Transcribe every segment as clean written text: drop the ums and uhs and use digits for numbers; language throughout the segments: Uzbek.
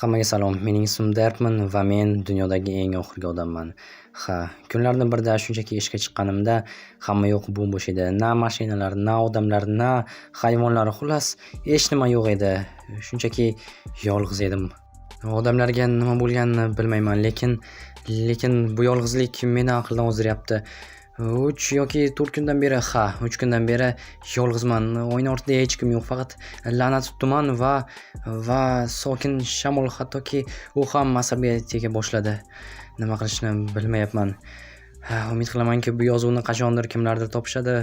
Hammaga salom. Mening ismim Derpman va men dunyodagi eng oxirgi odamman. Kunlardan birida shunchaki ishga chiqqanimda hamma yoq bo'sh edi. Na mashinalar, na odamlar, na hayvonlar, xullas hech nima yo'q edi. Shunchaki yolg'iz edim. Odamlarga nima bo'lganini bilmayman, lekin bu yolg'izlik meni aqldan ozdiryapti. 3 yoki 4 kundan beri, 3 kundan beri yolg'izman. Oyna ortida hech kim yo'q, faqat la'nat tuman va sokin shamol, hattoki u ham asabga tega boshladi. Nima qilishni bilmayapman. Umid qilamanki, bu yozuvni qachondir kimlardir topishadi.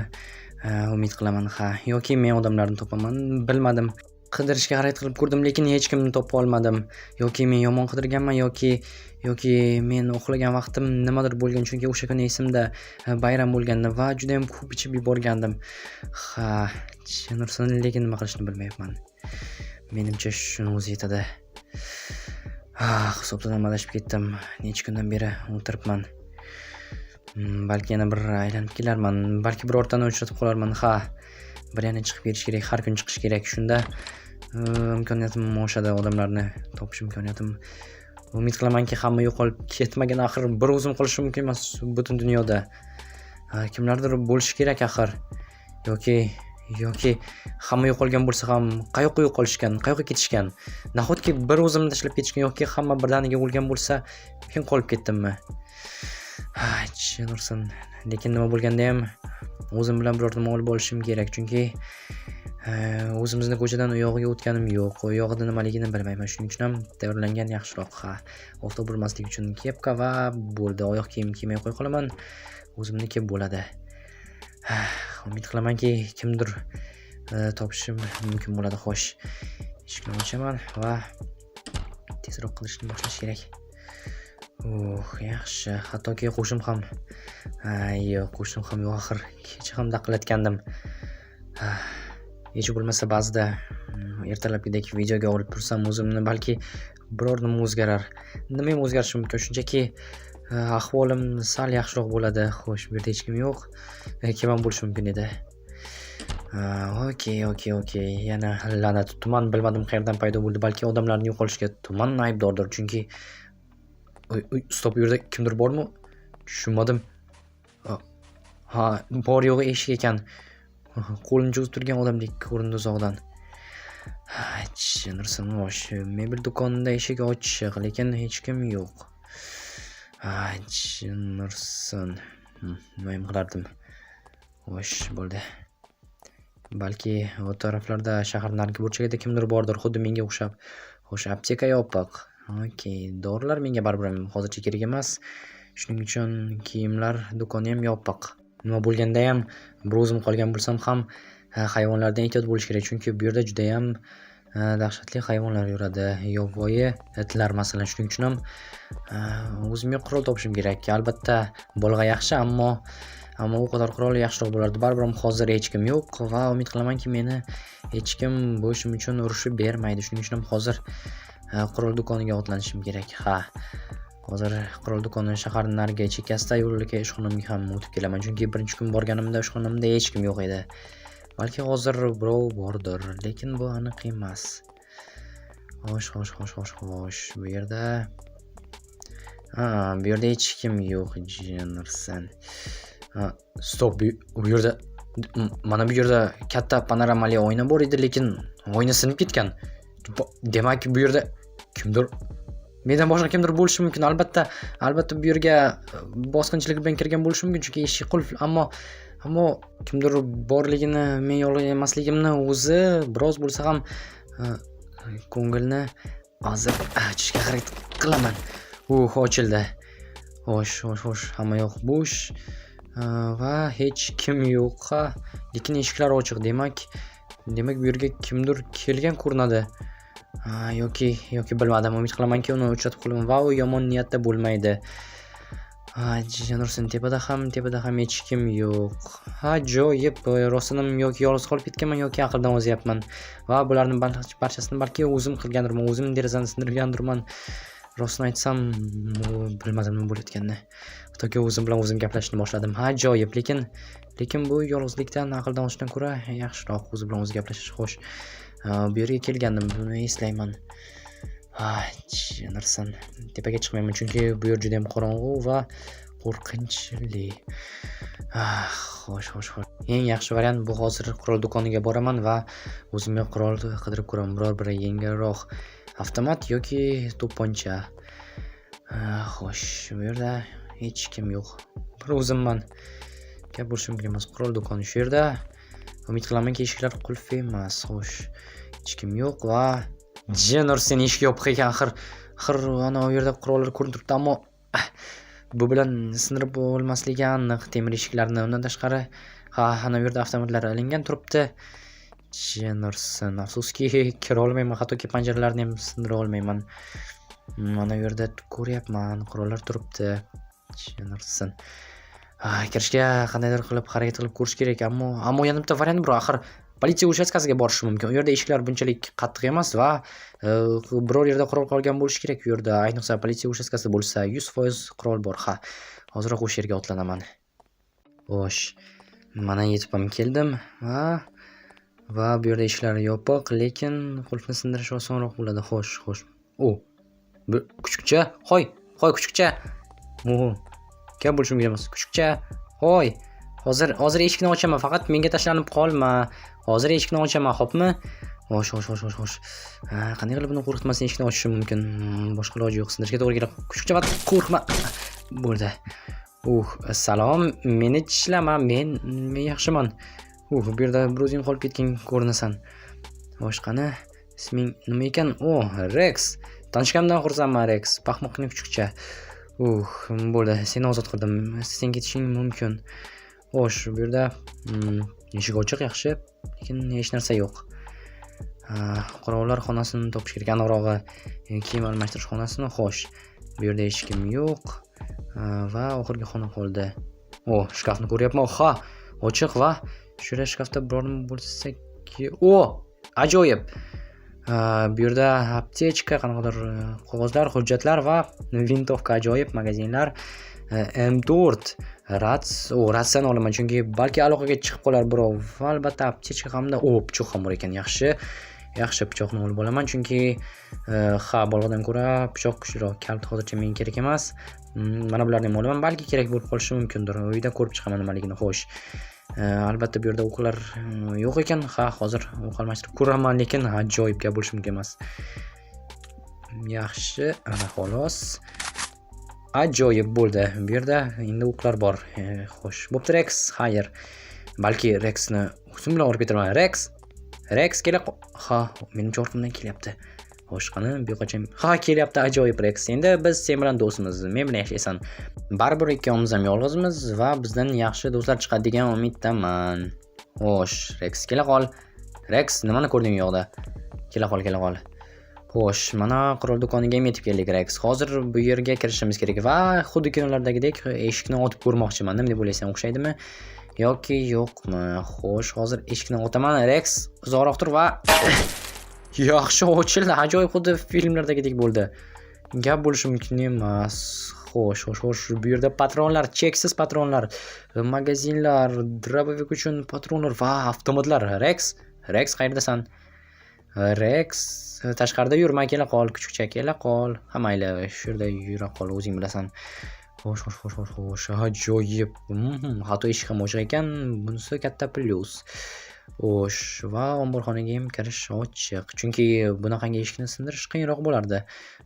Umid qilaman, yoki men odamlarni topaman, bilmadim. Qidirishga harakat qilib ko'rdim, lekin hech kimni topa olmadim. Yoki men yomon qidirganman, yoki men uxlagan vaqtim nimadir bo'lgan, chunki o'sha kuni esimda bayram bo'lgandi va juda ham ko'p ichib yuborgandim. Tushunursan, lekin nima qilishni bilmayapman. Menimcha shuni o'zi yetadi. Hisobdan adashib ketdim. Necha kundan beri o'tiribman. Balki yana bir aylanib kelarman, balki birortani uchratib qolarman. Bir yana chiqib ketish kerak, har kun chiqish kerak. Shunda imkoniyatim oshadi, odamlarni topish imkoniyatim. Umid qilamanki, hamma yo'qolib ketmagan, axir bir o'zim qolishim mumkin emas butun dunyoda. Kimlardir bo'lishi kerak axir. Yoki hamma yo'qolgan bo'lsa ham qayoqqa yo'qolishgan, qayoqqa ketishgan? Nahotki bir o'zimni tashlab ketishgan yoki hamma birdaniga o'lgan bo'lsa, men qolib ketdimmi? Tushunursan, lekin nima bo'lganda ham o'zim bilan biror nima olib olishim kerak, chunki o'zimizni ko'chadan u yog'iga o'tganim yo'q. U yog'ida nimaligini bilmayman. Shuning uchun ham tayyorlangan yaxshiroq. Oftob urmaslik uchun kepka va bo'ldi. Oyoq kiyim kiymay qo'ya qolaman. O'zimniki bo'ladi. Umid qilamanki, kimdir topishim mumkin bo'ladi. Xo'sh, eshikni ochaman va tezroq qilishni boshlash kerak. Yaxshi. Hattoki qo'shim ham yo'q, axir kecha ham daqilatgandim. Hech bo'lmasa ba'zida ertalabgidek videoga olib tursam o'zimni, balki biror nima o'zgarar. Nima ham o'zgarishi mumkin, shunchaki ahvolim sal yaxshiroq bo'ladi. Xo'sh, bu yerda hech kim yo'q. Kim ham bo'lishi mumkin edi. Okey. Yana la'nat tuman, bilmadim qayerdan paydo bo'ldi. Balki odamlarning yo'qolishiga tuman aybdordir, chunki stop, bu yerda kimdir bormi? Tushunmadim. Bor yo'g'i eshik ekan. Qo'lini cho'zib turgan odamdek ko'rindi uzoqdan. Tushunursan, mebel do'konida eshik ochiq, lekin hech kim yo'q. Tushunursan. Nima ham qilardim? Bo'ldi. Balki o taraflarda, shahar narigi burchagida kimdir bordir, xuddi menga o'xshab. Apteka yopiq. Dorilar menga baribir hozircha kerak emas. Shuning uchun kiyimlar do'koni ham yopiq. Nima bo'lganda ham bir o'zim qolgan bo'lsam ham hayvonlardan ehtiyot bo'lish kerak, chunki bu yerda juda ham dahshatli hayvonlar yuradi. Yovvoyi itlar masalan. Shuning uchun ham o'zimga qurol topishim kerak. Albatta, bolg'a yaxshi, ammo u qadar qurol yaxshiroq bo'lardi. Baribir hozir hech kim yo'q va umid qilamanki, meni hech kim bo'shim uchun urushib bermaydi. Shuning uchun ham hozir qurol do'koniga otlanishim kerak. Hozir qurol do'koni shaharning narigi chekkasida, yo'lga ishxonamga ham o'tib kelaman, chunki birinchi kun borganimda ishxonamda hech kim yo'q edi. Balki hozir birov bordir, lekin bu aniq emas. Xo'sh, bu yerda hech kim yo'q, jinursan. Stop, bu yerda mana bu yerda katta panoramali oyna bor edi, lekin oyna sinib ketgan. Demak, bu yerda kimdir, mendan boshqa kimdir bo'lishi mumkin. Albatta bu yerga bosqinchilik bilan kirgan bo'lishi mumkin, chunki eshik qulf. Ammo kimdir borligini, men yolg'iz emasligimni o'zi biroz bo'lsa ham ko'ngilni hozir ochishga harakat qilaman. Ochildi. Xo'sh, hamma yoq bo'sh va hech kim yo'q. Lekin eshiklar ochiq. Demak bu yerga kimdir kelgan ko'rinadi. Yoki bilmadim. Umid qilamanki, uni uchratib qolaman va u yomon niyatda bo'lmaydi. Janursin, tepada ham hech kim yo'q. Joyib, rostinim yoki yolg'iz qolib ketganman, yoki aqldan ozyapman. Va bularning barchasini balki o'zim qilgandirman, o'zim derazani sindirgandirman. Rostini aytsam, bilmadim nima bo'layotganini. Hattoki o'zim bilan o'zim gaplashishni boshladim. Joyib, lekin bu yolg'izlikdan, aqldan ozishdan ko'ra yaxshiroq o'zi bilan o'zi gaplashish. Xo'sh, bu yerga kelgandim, buni eslayman. Narsan tepaga chiqmayman chunki bu yer juda ham qorong'u va qo'rqinchli. Xo'sh. Eng yaxshi variant bu hozir qurol do'koniga boraman va o'zimga qurol qidirib ko'raman. Biror bir yengilroq avtomat yoki to'pponcha. Xo'sh, bu yerda hech kim yo'q. Bir o'zimman. Gap bo'lishi mumkin emas. Qurol do'koni shu yerda. Umid qilamanki eshiklar qulf emas. Xo'sh, hech kim yo'q va Jenor sen eshik yopiq ekan. Axir ana u yerda qurollar ko'rinib turibdi, ammo bu bilan sindirib bo'lmasligi aniq temir eshiklarni. Undan tashqari, ana u yerda avtomatlar ilingan turibdi. Jenorsen, afsuski kira olmayman, hattoki panjaralarni ham sindira olmayman. Mana bu yerda ko'ryapman, qurollar turibdi. Jenorsen. Kirishga qandaydir qilib harakat qilib ko'rish kerak, ammo yana bitta variant bor. Axir politsiya uchastkasiga borish mumkin. U yerda eshiklar bunchalik qattiq emas va biror yerda qurol qolgan bo'lishi kerak. U yerda ayniqsa politsiya uchastkasi bo'lsa 100% qurol bor. Hozirroq o'sha yerga otlanaman. Xo'sh, mana yetib ham keldim va bu yerda eshiklar yopiq, lekin qulfni sindirish osonroq bo'ladi. Xo'sh. Bu kuchukcha. Hoy, kuchukcha. Gap bo'lishi mumkin emas. Kuchukcha. Hoy. Hozir eshikni ochaman, faqat menga tashlanib qolma. Hozir eshikni ochaman, xo'pmi? Xo'sh. Qanday qilib buni qo'rqitmasdan eshikni ochishim mumkin? Boshqa iloji yo'q, sindirishga to'g'ri keladi. Kuchukcha, qo'rqma. Bo'ldi. Salom, meni tishlama, men yaxshiman. Bu yerda bir o'zing qolib ketgan ko'rinasan. Xo'sh, qani? Isming nima ekan? Rex. Tanishganimdan xursandman, Rex. Paxmoqni kuchukcha. Bo'ldi, seni ozod qildim. Sen ketishing mumkin. Xo'sh, bu yerda eshik ochiq, yaxshi, lekin hech narsa yo'q. Qurollar xonasini topish kerak, aniqrog'i kiyim almashtirish xonasini. Xo'sh, bu yerda hech kim yo'q va oxirgi xona qoldi. Shkafni ko'ryapman. Ochiq va shu yerda shkafda biror nima bo'lsa-ki, ajoyib. Bu yerda aptechka, qanaqadir qog'ozlar, hujjatlar va vintovka, ajoyib magazinlar. M4 ratsan olaman chunki balki aloqaga chiqib qolar birov. Va albatta aptechka hamda pichoq ham bor ekan. Yaxshi pichoqni olib olaman chunki bolg'adan ko'ra pichoq kuchliroq. Kalt hozircha menga kerak emas. Mana bularni ham olaman, balki kerak bo'lib qolishi mumkindir. Uyda ko'rib chiqaman nimaligini. Xo'sh. Albatta bu yerda o'qlar yo'q ekan. Hozir o'q almashtirib ko'raman, lekin ajoyib gap bo'lishi mumkin emas. Yaxshi, ana xolos. Ajoyib bo'ldi. Bu yerda endi o'qlar bor. Xo'sh, bo'pti Rex. Xayr. Balki Rexni o'zim bilan olib ketiraman. Rex kela. Menimcha orqamdan kelyapti. Xo'sh, qani, bu yoqqa kelyapti. Ajoyib Rex. Endi biz sen bilan do'stmiz. Men bilan yashaysan. Baribir ikkovimiz ham yolg'izmiz va bizdan yaxshi do'stlar chiqadi degan umiddaman. Xo'sh, Rex kela qol. Rex, nimani ko'rding u yoqda? Kela qol. Xo'sh, mana qurol do'koniga ham yetib keldik, Rex. Hozir bu yerga kirishimiz kerak va xuddi kinolardagidek eshikni otib ko'rmoqchiman. Nima deb o'ylaysan, o'xshaydimi yoki yo'qmi? Xo'sh, hozir eshikni otaman, Rex. Uzoqroq tur va yaxshi ochildi. Ajoyib, xuddi filmlardagidek bo'ldi. Gap bo'lishi mumkin emas. Xo'sh. Bu yerda patronlar, cheksiz patronlar, magazinlar, drabovik uchun patronlar va avtomatlar. Rex, qayerdasan? Rex, tashqarida yurma, kela qol, kuchukcha, kela qol. Mayli, shu yerda yura qol, o'zing bilasan. Xo'sh, ajoyib. Hatto eshik ham ochiq ekan, bunisi katta plyus. Xo'sh, va omborxonaga ham kirish ochiq. Chunki bunaqangi eshikni sindirish qiyinroq bo'lardi.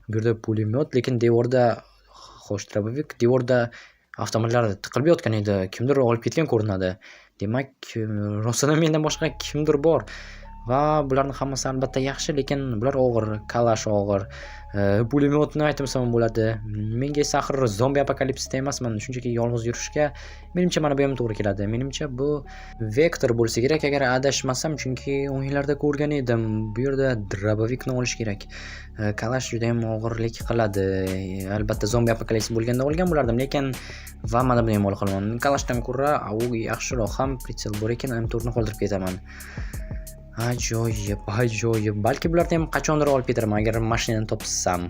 Bu yerda pulemyot, lekin devorda drabovik, devorda avtomatlar tiqilib yotgan edi. Kimdir olib ketgan ko'rinadi. Demak, rostdan mendan boshqa kimdir bor. Va bularning hammasi albatta yaxshi, lekin bular og'ir, kalash og'ir. Pulemyotni aytmasam bo'ladi. Menga esa axir zombi apokalipsida emasman, shunchaki yolg'iz yurishga menimcha mana bu ham to'g'ri keladi. Menimcha bu Vektor bo'lsa kerak, agar adashmasam, chunki o'yinlarda ko'rgan edim. Bu yerda drabovikni olish kerak. Kalash juda ham og'irlik qiladi. Albatta zombi apokalips bo'lganda olgan bo'lardim, lekin va mana buni ham olaman. Kalashdan ko'ra yaxshiroq, ham pritsel bor ekan, M4 ni qoldirib ketaman. Ajoyib. Balki bularni ham qachondir olib ketiraman agar mashinani topsam.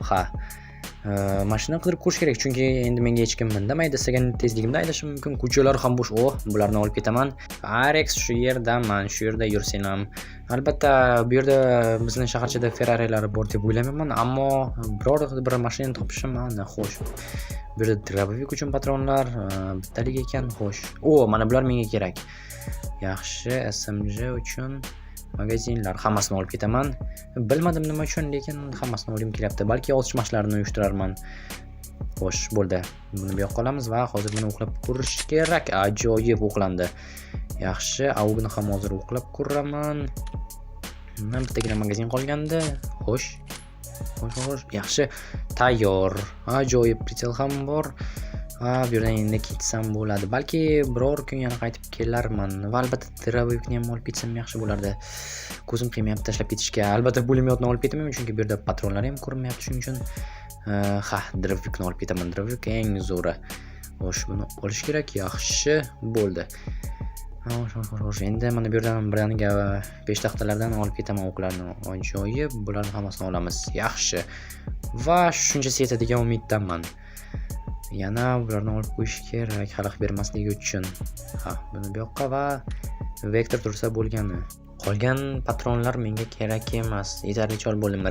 Mashina qidirib ko'rish kerak, chunki endi menga hech kim mindamaydi. Istagan tezligimda haydashim mumkin. Ko'chalar ham bo'sh. Bularni olib ketaman. Rex shu yerdaman. Shu yerda yursang ham. Albatta, bu yerda bizning shaharchada Ferrari'lar bor deb o'ylamayman, ammo biror bir mashinani topishim mana xo'sh. Bu yerda drabovik uchun patronlar bittalik ekan, xo'sh. Mana bular menga kerak. Yaxshi, SMG uchun magazinlar hammasini olib ketaman. Bilmadim nima uchun, lekin hammasini olib kelyapti. Balki otish mashqlarini uyushtirarman. Xo'sh, bo'ldi. Buni bu yoqqa olamiz va hozir buni o'qlab ko'rish kerak. Ajoyib o'qlandi. Yaxshi, avgini ham hozir o'qlab ko'raman. Bittagina magazin qolgandi. Xo'sh. Yaxshi, tayyor. Ajoyib pritel ham bor. Bu yerdan endi ketsam bo'ladi. Balki biror kun yana qaytib kelarman. Va albatta drabovikni ham olib ketsam yaxshi bo'lardi. Ko'zim qiymayapti tashlab ketishga. Albatta pulemyotni olib ketaman, chunki bu yerda patronlar ham ko'rinmayapti, shuning uchun drabovikni olib ketaman. Drabovik eng zo'ri. Xo'sh, buni olish kerak. Yaxshi, bo'ldi. Xo'sh, endi mana bu yerdan birdaniga peshtaxtalardan olib ketaman o'qlarni. Ajoyib, bularni hammasini olamiz. Yaxshi. Va shunchasi yetadigan umiddaman. Yana bularni olib qo'yish kerak, xalaq bermasligi uchun. Buni bu yoqqa va vektor tursa bo'lgani. Qolgan patronlar menga kerak emas. Yetarlicha olib bo'ldim.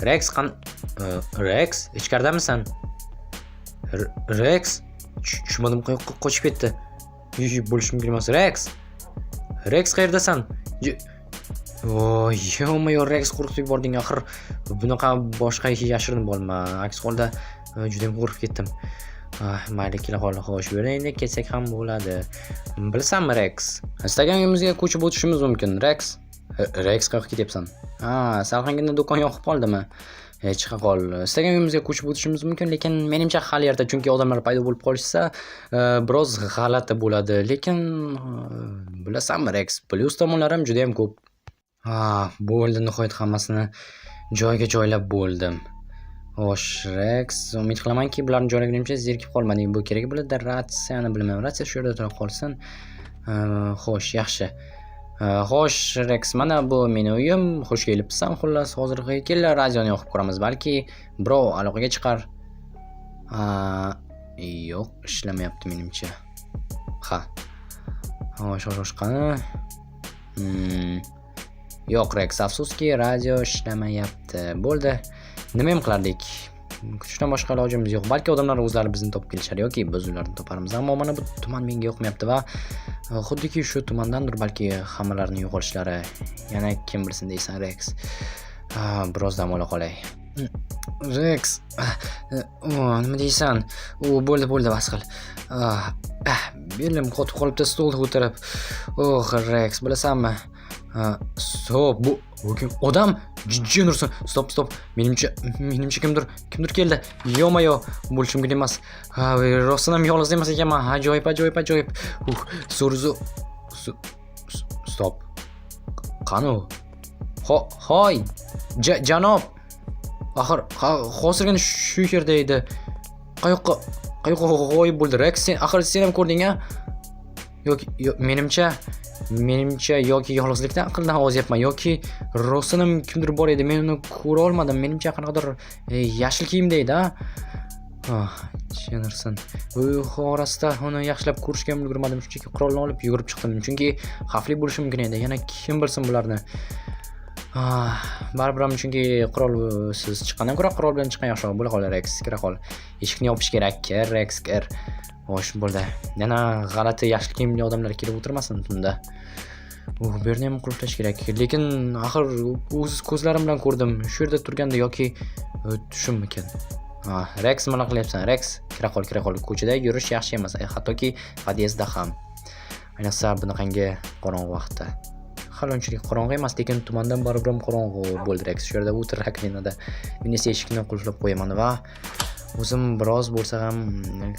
Rex, ichkaridamisan? Rex, tushmadim, qayoqqa qochib ketdi. Bo'lish mumkin emas. Rex qayerdasan? Yo, Rex qo'rqitib yubording axir. Bunaqa boshqa yashirinib bo'lma. Aks holda juda ham qo'rqib ketdim. Mayli, kela qol. Xo'sh, bu yerda endi ketsak ham bo'ladi. Bilsanmi, Rex? Istagan uyimizga ko'chib o'tishimiz mumkin. Rex qayoqqa ketyapsan? Salqingina do'kon yoqib qoldimi? Chiqa qol. Istagan uyimizga ko'chib o'tishimiz mumkin, lekin menimcha hali erta, chunki odamlar paydo bo'lib qolishsa, biroz g'alati bo'ladi. Lekin bilasanmi, Rex, plyus tomonlari ham juda ham ko'p. Bo'ldi, nihoyat hammasini joyiga joylab bo'ldim. Xo'sh, Rex, umid qilamanki, bularni joylagunimcha zerikib qolmading. Bu kerak bo'ladi. Ratsiyani bilmayman. Ratsiya shu yerda tura qolsin. Xo'sh, yaxshi. Xo'sh, Rex, mana bu mening uyim. Xush kelibsan. Xullas, hozirgi kellar radioni yoqib ko'ramiz. Balki birov aloqaga chiqar. Yo'q, ishlamayapti menimcha. Xo'sh, qani? Yo'q, Rex, afsuski, radio ishlamayapti. Bo'ldi. Nima ham qilardik? Kutishdan boshqa ilojimiz yo'q. Balki odamlar o'zlari bizni topib kelishar yoki biz ularni toparmiz. Ammo mana bu tuman menga yoqmayapti va xuddiki shu tumandandir balki hammalarning yo'qolishlari. Yana kim bilsin deysan, Rex. Biroz dam ola qolay. Rex, nima deysan? Bo'ldi, bas qil. Belim qotib qolibdi stolda o'tirib. Rex, bilasanmi? Stop, bu kim? Odam jin ursin. Stop. Menimcha kimdir keldi. Yo, bo'lishi mumkin emas. Rostdan ham yolg'iz emas ekanman. Ajoyib. Stop. Qani u? Hoy, janob. Axir hozirgina shu yerda edi. Qayoqqa g'oyib bo'ldi? Rex, sen ham ko'rding-a? Yoki menimcha yoki yolg'izlikdan aqldan ozyapman yoki rostdan ham kimdir bor edi, men uni ko'ra olmadim. Menimcha qanaqadir yashil kiyimda edi-a. Tushunarsan. Bu orasida uni yaxshilab ko'rishga ulgurmadim, chunki qurolni olib yugurib chiqdim. Chunki xavfli bo'lishi mumkin edi. Yana kim bilsin bularni. Baribir ham chunki qurolsiz chiqqandan ko'ra qurol bilan chiqqan yaxshiroq. Bo'la qol, Rex, kira qol. Eshikni yopish kerak, Rex, kir. Xo'sh, bo'ldi. Yana g'alati yashil kiyimli odamlar kelib o'tirmasin tunda. Bu yerni ham qulflash kerak. Lekin axir o'z ko'zlarim bilan ko'rdim. Shu yerda turganda yoki tushimmikan? Rex, nima qilyapsan? Rex, kira qol. Ko'chada yurish yaxshi emas, hattoki podyezdda ham. Ayniqsa bunaqangi qorong'u vaqtda. Hali unchalik qorong'u emas, lekin tumandan baribir ham qorong'u bo'ldi. Rex shu yerda o'tir raklinada. Men esa eshikni qulflab qo'yaman va o'zim biroz bo'lsa ham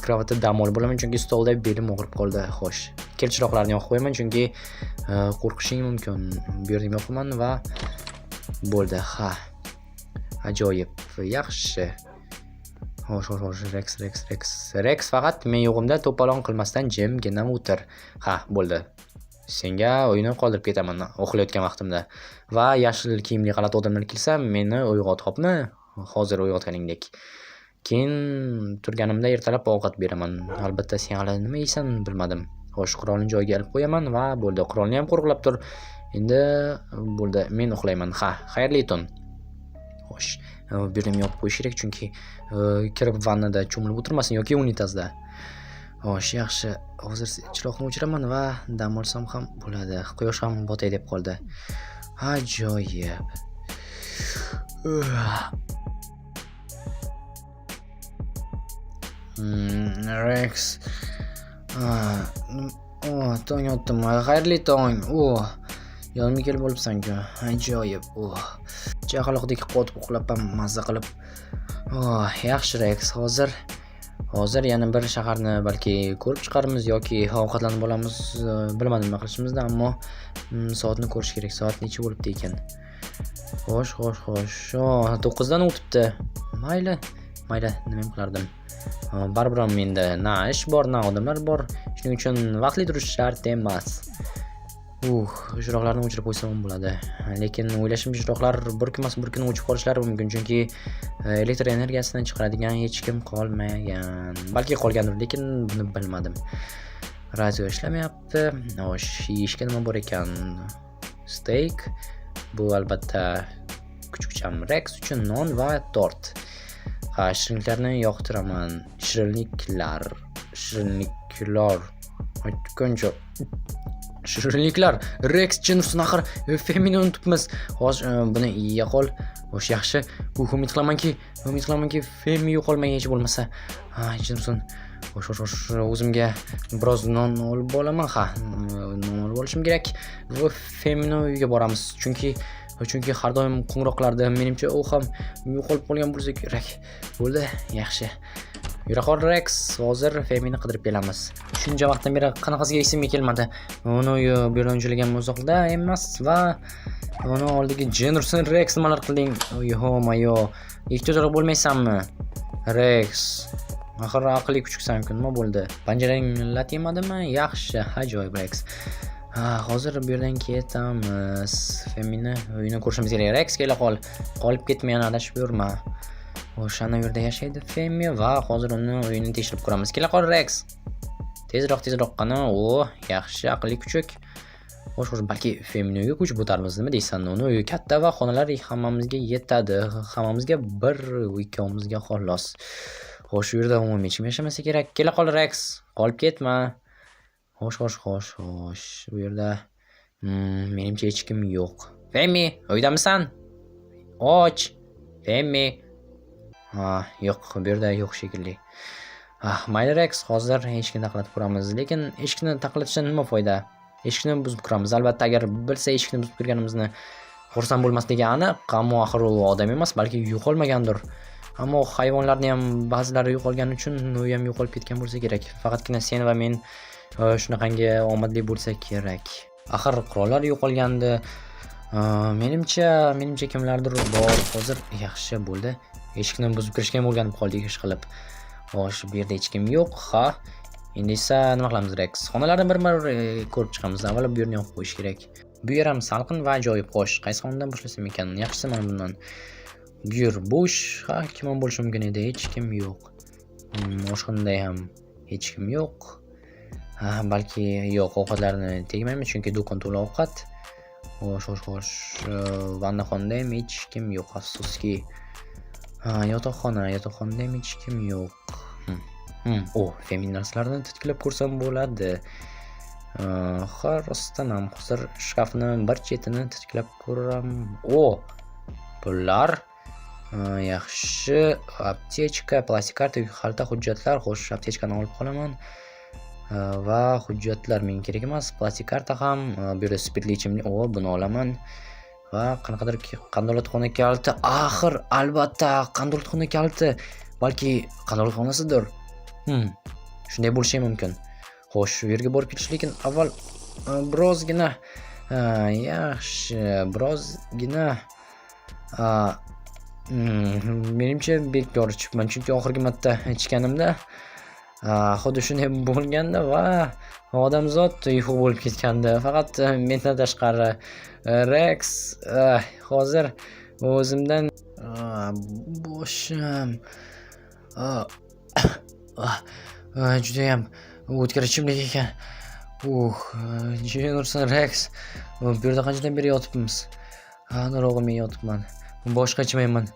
kravatda dam olib bo'laman, chunki stolda belim og'rib qoldi. Xo'sh, kel chiroqlarni yoqib qo'yaman, chunki qo'rqishing mumkin. Bu yerda yoqaman va bo'ldi. Ajoyib, yaxshi. Xo'sh, Rex, faqat men yo'g'imda to'polon qilmasdan jimgina o'tir. Bo'ldi. senga uyni qoldirib ketaman uxlayotgan vaqtimda. Va yashil kiyimli g'alati odamlar kelsa, meni uyg'ot, xo'pmi? Hozir uyg'otganingdek. Keyin turganimda ertalab ovqat beraman. Albatta sen hali nima yeysan bilmadim. Xo'sh, qurolni joyiga olib qo'yaman va bo'ldi. Qurolni ham qo'riqlab tur. Endi bo'ldi, men uxlayman. Ha, xayrli tun. Xo'sh, bu yerni yopib qo'yish kerak, chunki kirib vannada cho'milib o'tirmasin yoki unitazda. Xo'sh, yaxshi. Hozir chiroqni o'chiraman va dam olsam ham bo'ladi. Quyosh ham botay deb qoldi. Ajoyib. Rex. Tong otdim. Xayrli tong. Yonimga kelib olibsan-ku. Ajoyib. Chaqaloqdek qotib uxlab ham mazza qilib. Yaxshi Rex, hozir yana bir shaharni balki ko'rib chiqarmiz yoki ovqatlanib olamiz, bilmadim nima qilishimizni, ammo soatni ko'rish kerak. Soat necha bo'libdi ekan? Xo'sh. 9dan o'tibdi. Mayli, nima ham qilardim. Baribir menda na ish bor, na odamlar bor. Shuning uchun vaqtli turish shart emas. Chiroqlarni o'chirib qo'ysam bo'ladi. Lekin o'ylashimcha chiroqlar bir kun o'chib qolishlari mumkin, chunki elektr energiyasidan chiqaradigan hech kim qolmagan. Balki qolgandir, lekin buni bilmadim. Radio ishlamayapti. Yeyishga nima bor ekan? Steak. Bu albatta kuchukcham Rex uchun non va tort. Shirinliklarni yoqtiraman. Shirinliklar. Aytguncha. Shirinliklar. Rex Jennerson axir Femini unutibmiz. Hozir buni yeya qol. Xo'sh, yaxshi. Umid qilamanki Femi yo'qolmagan hech bo'lmasa. Jennerson. Xo'sh, o'zimga biroz non olib olaman. Non olib olishim kerak. Va Femini uyiga boramiz. Chunki har doim qo'ng'iroq qilardi. Menimcha u ham yo'qolib qolgan bo'lsa kerak. Bo'ldi, yaxshi. Yura qol Rex, hozir Femini qidirib kelamiz. Shuncha vaqtdan beri qanaqasiga esimga kelmadi. Uni bu yerdan jo'lagan uzoqda emas va uni oldiga Jennerson Rex nimalar qilding? Mayo. Ikkito'roq bo'lmaysanmi? Rex. Axir aqlli kuchuksan-ku, nima bo'ldi? Panjarang lat yemadimi? Yaxshi, ajoyib Rex. Hozir bu yerdan ketamiz. Femini uyini ko'rishimiz kerak. Rex, kela qol. Qolib ketma, yana adashib yurma. O'shana yerda yashaydi Femi va hozir uni uyini tekshirib ko'ramiz. Kela qol Rex. Tezroq qani. Yaxshi, aqlli kuchuk. Xo'sh, balki Femini uyiga ko'chib o'tarmiz, nima deysan? Uni uyi katta va xonalar hammamizga yetadi. Hammamizga bir, ikkovimizga xolos. Xo'sh, u yerda umumiy hech kim yashamasa kerak. Kela qol Rex. Qolib ketma. Xo'sh. Bu yerda menimcha hech kim yo'q. Femi, uydamisan? Och. Femi. Yo'q, bu yerda yo'q shekilli. Mayli Rex, hozir eshikni taqlatib ko'ramiz. Lekin eshikni taqlatishdan nima foyda? Eshikni buzib ko'ramiz. Albatta, agar bilsa eshikni buzib kirganimizni xursand bo'lmasligi aniq. Ammo axir u odam emas, balki yo'qolmagandir. Ammo hayvonlarni ham ba'zilari yo'qolgani uchun u ham yo'qolib ketgan bo'lsa kerak. Faqatgina sen va men shunaqangi omadli bo'lsa kerak. Axir qurollar yo'qolgandi. Menimcha kimlardir bor. Hozir yaxshi bo'ldi. Eshikni buzib kirishga o'rganib qoldik ish qilib. Xo'sh, bu yerda hech kim yo'q. Endi esa nima qilamiz Rex? Xonalarni bir ko'rib chiqamiz. Avvalo bu yerni yopib qo'yish kerak. Bu yer ham salqin va ajoyib. Xo'sh, qaysi xonadan boshlasam ekan? Yaxshisi mana bundan. Bu yer bo'sh. Kim ham bo'lishi mumkin edi? Hech kim yo'q. Boshqanda ham hech kim yo'q. Balki yo'q, ovqatlarni tegmaymiz chunki do'kon to'la ovqat. Xo'sh. Vannaxonada ham hech kim yo'q, afsuski. Yotoqxonada ham hech kim yo'q. Femin narsalarni titkilab ko'rsam bo'ladi. Rostdan ham hozir shkafni bir chetini titkilab ko'raram. Pullar. Yaxshi, aptechka, plastik karta, xalta, hujjatlar. Xo'sh, aptechkani olib qolaman. Va hujjatlar menga kerak emas. Plastik karta ham, bu yerda spirtli ichimlik. Buni olaman. Va qanaqadir qandolatxona kaliti. Axir, albatta, qandolatxona kaliti. Balki qandolatxonasidir. Shunday bo'lishi mumkin. Xo'sh, u yerga borib ketish, lekin avval birozgina yaxshi, birozgina menimcha bekor ichibman, chunki oxirgi marta ichganimda Xuddi shunday bo'lganda va odamzod uyqu bo'lib ketgandi. Faqat mendan tashqari Rex hozir o'zimdan boshim juda ham o'tkir ichimlik ekan. Jenurson Rex, bu yerda qanchadan beri yotibmiz? Nurog'im men yotibman. Boshqa ichmayman.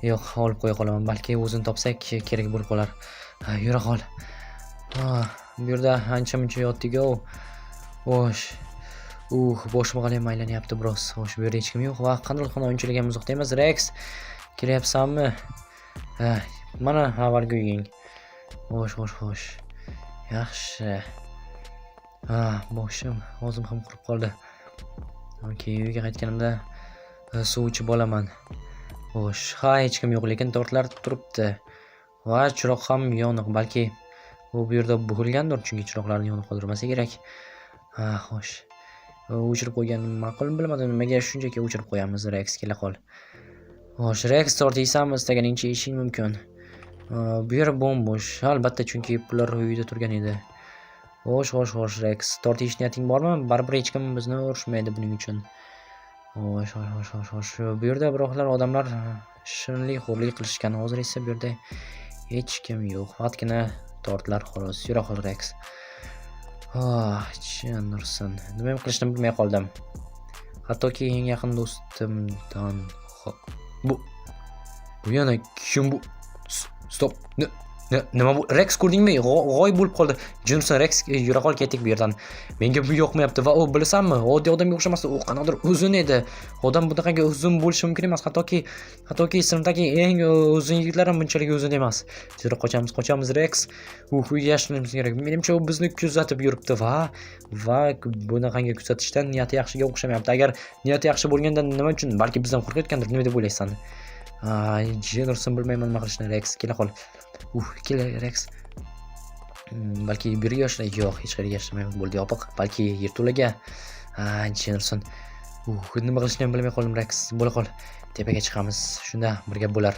Yo'q, olib qo'ya qolaman. Balki o'zini topsak kerak bo'lib qolar. Yura qol. Bu yerda ancha-muncha yotdik-ku. Xo'sh. Boshim g'alayam aylanyapti biroz. Xo'sh, bu yerda hech kim yo'q va qanday o'yinchilik ham uzoqda emas. Rex, kelyapsanmi? Mana avvalgi uying. Xo'sh. Yaxshi. Boshim, o'zim ham qurib qoldi. Okey, uyga qaytganimda suv ichib olaman. Xo'sh, hech kim yo'q, lekin tortlar turibdi. Va chiroq ham yoniq, balki u bu yerda bug'ilgandir, chunki chiroqlarni yonib qoldirmasa kerak. Xo'sh. O'chirib qo'yganim ma'qulmi bilmadim, nimaga shunchaki o'chirib qo'yamiz. Rex, kela qol. Xo'sh, Rex, tort yeysanmi? Istaganingcha yeyishing mumkin. Bu yer bo'm-bo'sh, albatta, chunki pullar uyida turgan edi. Xo'sh, Rex, tort yeyish niyating bormi? Baribir hech kim bizni urishmaydi buning uchun. Xo'sh. Bu yerda biroqlar odamlar shirinlik, xo'rlik qilishgan. Hozir esa bu yerda hech kim yo'q. Faqatgina tortlar xolos. Yura qol, Rex. Jenurson. Nima ham qilishni bilmay qoldim. Hattoki eng yaqin do'stimdan bu yana kim bu? Stop. Nima bu? Rex, ko'rdingmi? G'oyib bo'lib qoldi. Jenurson, Rex, yura qol, ketdik bu yerdan. Menga bu yoqmayapti va u bilasanmi? Oddiy odamga o'xshamas, u qanaqadir uzun edi. Odam bunaqangi uzun bo'lishi mumkin emas. Hattoki sinfdagi eng uzun yigitlar ham bunchalik uzun emas. Tezroq qochamiz, Rex. Uyga yashirinimiz kerak. Menimcha u bizni kuzatib yuribdi va bunaqangi kuzatishdan niyati yaxshiga o'xshamayapti. Agar niyati yaxshi bo'lganda nima uchun? Balki bizdan qo'rqayotgandir, nima deb o'ylaysan? Jenurson, bilmayman nima qilishni. Rex, kela qol. Kel, Rex. Balki bir yoshlar yo'q, hech qayerga yashamayman. Bo'ldi, yopiq. Balki yerto'laga. Jenurson. Nima qilishni ham bilmay qoldim, Rex. Bo'la qol. Tepaga chiqamiz. Shunda bir gap bo'lar.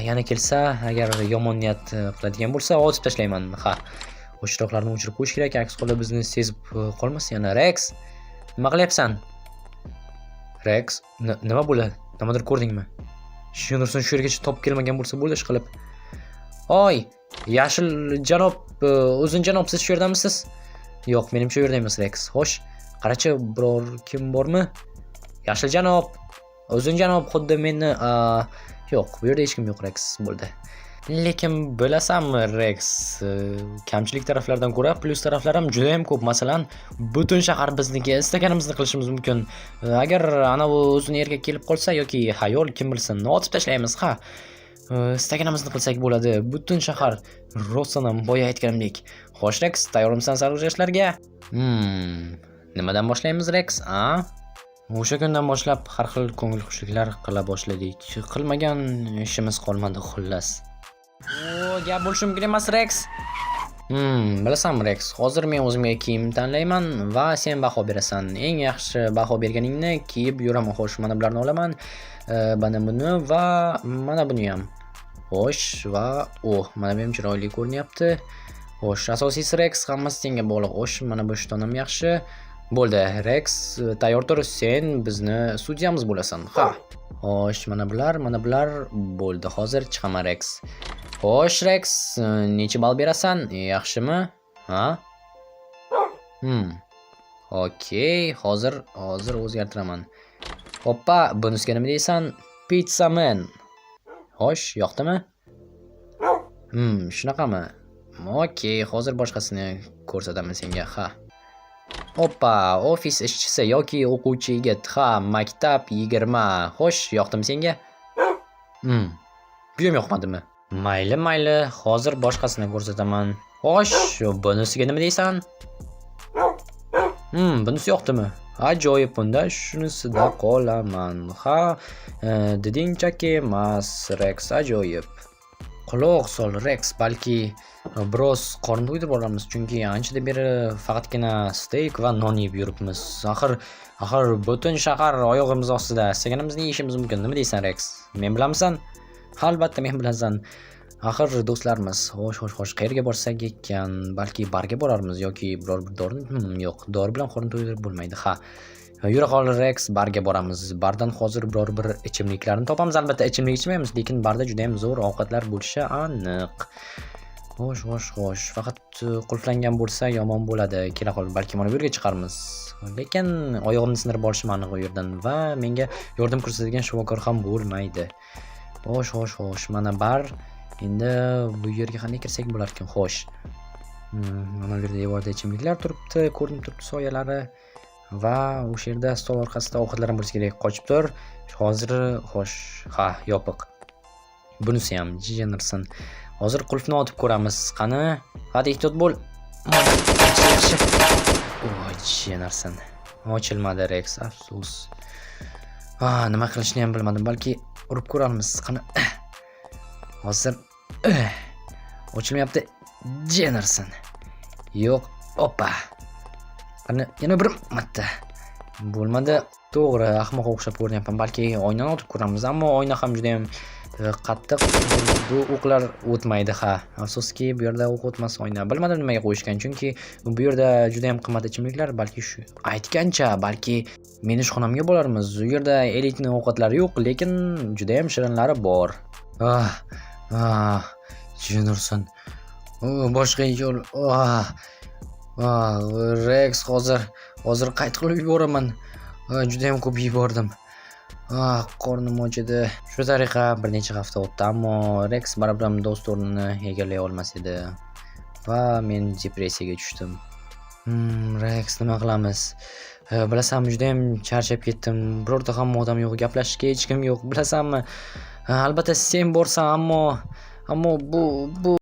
Yana kelsa, agar yomon niyat qiladigan bo'lsa, otib tashlayman. O'chiroqlarni o'chirib qo'yish kerak, aks holda bizni sezib qolmas yana. Rex, nima qilyapsan? Rex, nima bo'ladi? Nimadir ko'rdingmi? Jenurson shu yergacha topib kelmagan bo'lsa bo'ldi, ish qilib. Oy, yashil janob, uzun janob, siz shu yerdamisiz? Yo'q, menimcha u yerda emas, Rex. Xo'sh, qarachi, biror kim bormi? Yashil janob, uzun janob, xuddi meni yo'q, bu yerda hech kim yo'q, Rex. Bo'ldi. Lekin bilasanmi, Rex, kamchilik taraflardan ko'ra plyus taraflar ham juda ham ko'p. Masalan, butun shahar bizniki, istaganimizni qilishimiz mumkin. Agar ana bu uzun erkak kelib qolsa yoki hayol, kim bilsin, otib tashlaymiz, istaganimizni qilsak bo'ladi. Butun shahar rostdan boya aytganimdek. Xo'sh, Rex, tayyormisan sarguzashtlarga? Nimadan boshlaymiz, Rex? O'sha kundan boshlab har xil ko'ngilxushliklar qila boshladik. Qilmagan ishimiz qolmadi, xullas. Gap bo'lishi mumkin emas, Rex. Bilasanmi, Rex, hozir men o'zimga kiyim tanlayman va sen baho berasan. Eng yaxshi baho berganingni kiyib yuraman. Xo'sh, mana bularni olaman. Mana buni va mana buni ham. Xo'sh, va mana bu ham chiroyli ko'rinyapti. Xo'sh, asosiysi, Rex, hammasi senga bog'liq. Xo'sh, mana bu shtonim yaxshi. Bo'ldi, Rex, tayyor tur, sen bizni sudyamiz bo'lasan. Xo'sh, mana bular bo'ldi. Hozir chiqaman, Rex. Xo'sh, Rex, necha ball berasan? Yaxshimi? Okey, hozir o'zgartiraman. Hoppa, bunisiga nima deysan? Pizza man. Xo'sh, yoqdimi? Shunaqami? Okey, hozir boshqasini ko'rsataman senga. Hoppa, ofis ishchisi yoki o'quvchi yigit. Maktab 20. Xo'sh, yoqdimi senga? Bu ham yoqmadimi? Mayli, hozir boshqasini ko'rsataman. Xo'sh, bunisiga nima deysan? Bunisi yoqdimi? Ajoyib, bunda shunisida qolaman. Dedingchaki emas, Rex, ajoyib. Quloq sol, Rex, balki biroz qorni to'ydirib olamiz, chunki anchadan beri faqatgina steak va non yeb yuribmiz. Axir butun shahar oyog'imiz ostida. Istaganimizni yeyishimiz mumkin. Nima deysan, Rex? Men bilamsan? Albatta men bilasan. Axir do'stlarimiz. Xo'sh, qayerga borsak ekan? Balki barga borarmiz yoki biror bir yo'q, dori bilan qorin to'ydirib bo'lmaydi. Ha. Yura qol Rex, barga boramiz. Bardan hozir biror bir ichimliklarni topamiz. Albatta ichimlik ichmaymiz, lekin barda juda ham zo'r ovqatlar bo'lishi aniq. Xo'sh. Faqat qulflangan bo'lsa yomon bo'ladi. Kela qol, balki mana bu yerga chiqarmiz. Lekin oyog'imni sindirib olishim aniq u yerdan va menga yordam ko'rsatadigan shifokor ham bo'lmaydi. Xo'sh. Mana bar. Endi bu yerga qanday kirsak bo'lar ekan? Xo'sh. Mana bu yerda devorda ichimliklar turibdi, ko'rinib turibdi soyalari va o'sha yerda stol orqasida ovqatlar ham bo'lsa kerak. Qochib tur. Hozir xo'sh, ha, yopiq. Bunisi ham Jennerson. Hozir qulfni otib ko'ramiz. Qani? Hadi ehtiyot bo'l. Yaxshi. Voy, Jennerson. Ochilmadi Rex, afsus. Nima qilishni ham bilmadim. Balki urib ko'ramiz. Qani? Hozir ochilmayapti. Jennerson. Yo'q, oppa. Qani yana bir marta. Bo'lmadi. To'g'ri, ahmoq o'xshab ko'rinyapman. Balki oynani otib ko'ramiz, ammo oyna ham juda ham qattiq. Bu o'qlar o'tmaydi, ha. Afsuski, bu yerda o'q o'tmas oyna. Bilmadim nimaga qo'yishgan, chunki bu yerda juda ham qimmat ichimliklar, balki shu aytgancha, balki meni ishxonamga bo'larmiz. U yerda elitni ovqatlar yo'q, lekin juda ham shirinlari bor. Jennerson. Boshqa yo'l. Rex hozir qayt qilib yuboraman. Juda ham ko'p yubordim. Qornim ochidi. Shu tariqa bir necha hafta o'tdi, ammo Rex baribir do'st o'rnini egallay olmas edi va men depressiyaga tushdim. Rex, nima qilamiz? Bilasanmi, juda ham charchab ketdim. Birorta ham odam yo'q, gaplashishga hech kim yo'q. Bilasanmi? Albatta sen borsan, ammo bu